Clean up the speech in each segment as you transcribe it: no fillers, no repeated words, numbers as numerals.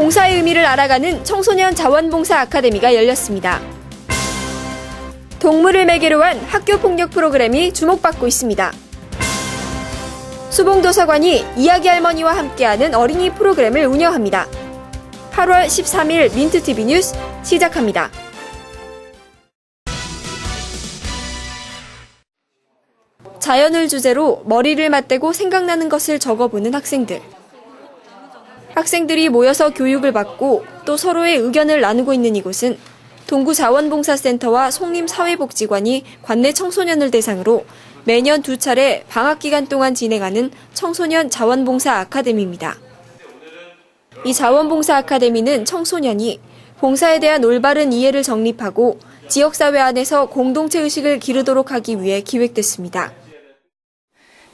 봉사의 의미를 알아가는 청소년 자원봉사 아카데미가 열렸습니다. 동물을 매개로 한 학교폭력 프로그램이 주목받고 있습니다. 수봉도서관이 이야기 할머니와 함께하는 어린이 프로그램을 운영합니다. 8월 13일 민트TV 뉴스 시작합니다. 자연을 주제로 머리를 맞대고 생각나는 것을 적어보는 학생들. 학생들이 모여서 교육을 받고 또 서로의 의견을 나누고 있는 이곳은 동구자원봉사센터와 송림사회복지관이 관내 청소년을 대상으로 매년 2차례 방학 기간 동안 진행하는 청소년 자원봉사 아카데미입니다. 이 자원봉사 아카데미는 청소년이 봉사에 대한 올바른 이해를 정립하고 지역사회 안에서 공동체 의식을 기르도록 하기 위해 기획됐습니다.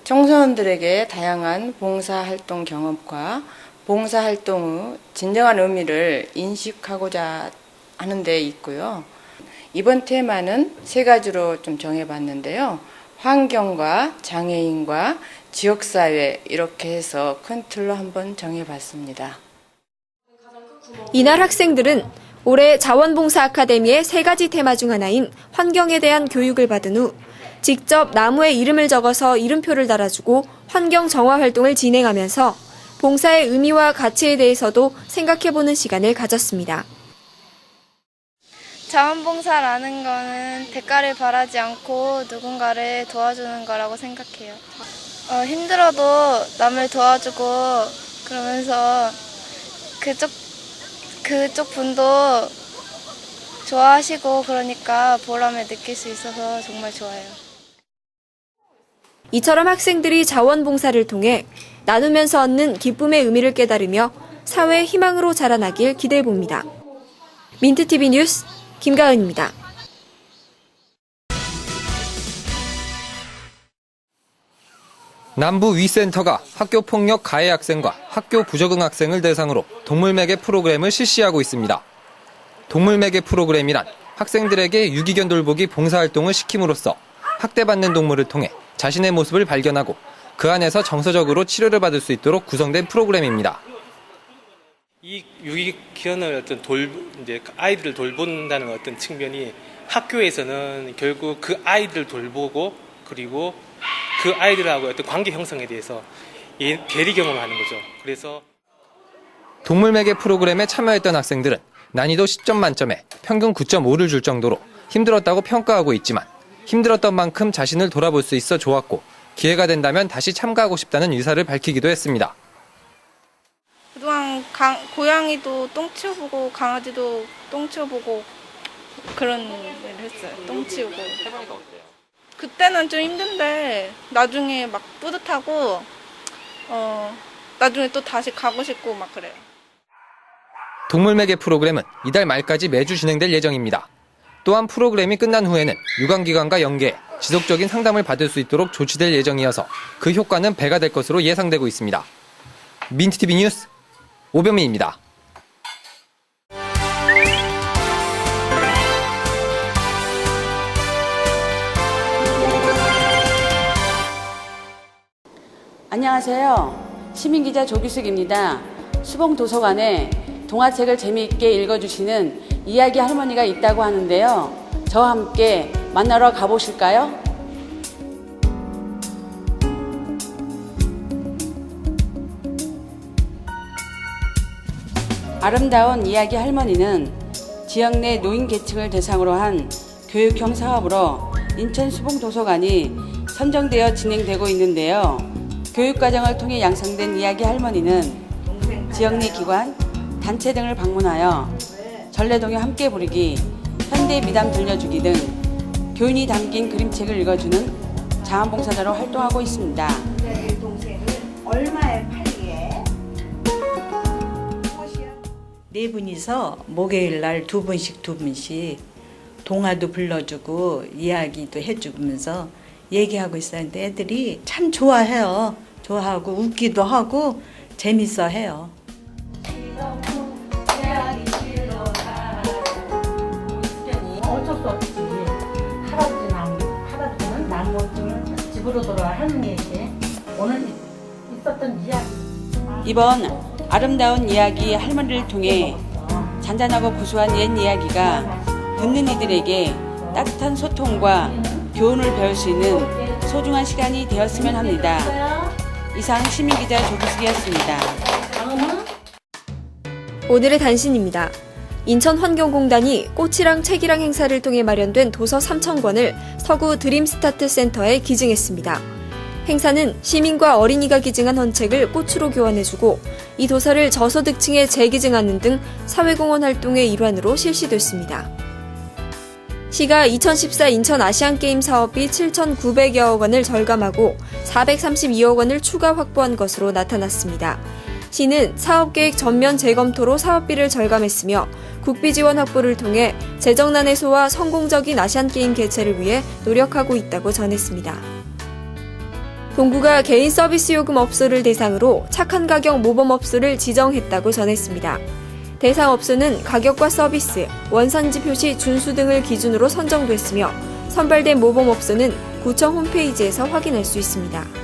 청소년들에게 다양한 봉사활동 경험과 봉사활동의 진정한 의미를 인식하고자 하는 데 있고요. 이번 테마는 3가지로 좀 정해봤는데요. 환경과 장애인과 지역사회 이렇게 해서 큰 틀로 한번 정해봤습니다. 이날 학생들은 올해 자원봉사 아카데미의 3가지 테마 중 하나인 환경에 대한 교육을 받은 후 직접 나무에 이름을 적어서 이름표를 달아주고 환경 정화 활동을 진행하면서 봉사의 의미와 가치에 대해서도 생각해보는 시간을 가졌습니다. 자원봉사라는 거는 대가를 바라지 않고 누군가를 도와주는 거라고 생각해요. 힘들어도 남을 도와주고 그러면서 그쪽 분도 좋아하시고 그러니까 보람을 느낄 수 있어서 정말 좋아요. 이처럼 학생들이 자원봉사를 통해 나누면서 얻는 기쁨의 의미를 깨달으며 사회의 희망으로 자라나길 기대해봅니다. 민트TV 뉴스 김가은입니다. 남부위센터가 학교폭력 가해 학생과 학교 부적응 학생을 대상으로 동물매개 프로그램을 실시하고 있습니다. 동물매개 프로그램이란 학생들에게 유기견 돌보기 봉사활동을 시킴으로써 학대받는 동물을 통해 자신의 모습을 발견하고 그 안에서 정서적으로 치료를 받을 수 있도록 구성된 프로그램입니다. 이 유기견을 이제 아이들을 돌본다는 어떤 측면이 학교에서는 결국 그 아이들을 돌보고 그리고 그 아이들하고 어떤 관계 형성에 대해서 괴리 경험하는 거죠. 그래서 동물매개 프로그램에 참여했던 학생들은 난이도 10점 만점에 평균 9.5를 줄 정도로 힘들었다고 평가하고 있지만 힘들었던 만큼 자신을 돌아볼 수 있어 좋았고 기회가 된다면 다시 참가하고 싶다는 의사를 밝히기도 했습니다. 그동안 고양이도 똥 치워보고 강아지도 똥 치워보고 그런 일을 했어요. 똥 치우고. 해보니까 어때요? 그때는 좀 힘든데 나중에 막 뿌듯하고 나중에 또 다시 가고 싶고 막 그래요. 동물매개 프로그램은 이달 말까지 매주 진행될 예정입니다. 또한 프로그램이 끝난 후에는 유관기관과 연계해 지속적인 상담을 받을 수 있도록 조치될 예정이어서 그 효과는 배가 될 것으로 예상되고 있습니다. 민트TV 뉴스 오병민입니다. 안녕하세요. 시민기자 조규숙입니다. 수봉도서관에 동화책을 재미있게 읽어주시는 이야기 할머니가 있다고 하는데요. 저와 함께 만나러 가보실까요? 아름다운 이야기 할머니는 지역 내 노인 계층을 대상으로 한 교육형 사업으로 인천 수봉도서관이 선정되어 진행되고 있는데요. 교육과정을 통해 양성된 이야기 할머니는 지역 내 기관, 단체 등을 방문하여 전래동요 함께 부르기, 현대 미담 들려주기 등 교훈이 담긴 그림책을 읽어주는 자원봉사자로 활동하고 있습니다. 이 동생은 얼마에 팔리에? 네 분이서 목요일 날 2분씩 동화도 불러주고 이야기도 해주면서 얘기하고 있었는데 애들이 참 좋아해요. 좋아하고 웃기도 하고 재밌어 해요. 어쩔 수 없지. 할아버지는 나무는 집으로 돌아와 할머니에게 오늘 있었던 이야기. 이번 아름다운 이야기 할머니를 통해 잔잔하고 구수한 옛 이야기가 듣는 이들에게 따뜻한 소통과 교훈을 배울 수 있는 소중한 시간이 되었으면 합니다. 이상 시민기자 조기숙이었습니다. 오늘의 단신입니다. 인천환경공단이 꽃이랑 책이랑 행사를 통해 마련된 도서 3,000권을 서구 드림스타트 센터에 기증했습니다. 행사는 시민과 어린이가 기증한 헌책을 꽃으로 교환해주고 이 도서를 저소득층에 재기증하는 등 사회공헌 활동의 일환으로 실시됐습니다. 시가 2014 인천 아시안게임 사업비 7,900여억 원을 절감하고 432억 원을 추가 확보한 것으로 나타났습니다. 시는 사업계획 전면 재검토로 사업비를 절감했으며 국비 지원 확보를 통해 재정난 해소와 성공적인 아시안게임 개최를 위해 노력하고 있다고 전했습니다. 동구가 개인 서비스 요금 업소를 대상으로 착한 가격 모범업소를 지정했다고 전했습니다. 대상 업소는 가격과 서비스, 원산지 표시 준수 등을 기준으로 선정됐으며 선발된 모범업소는 구청 홈페이지에서 확인할 수 있습니다.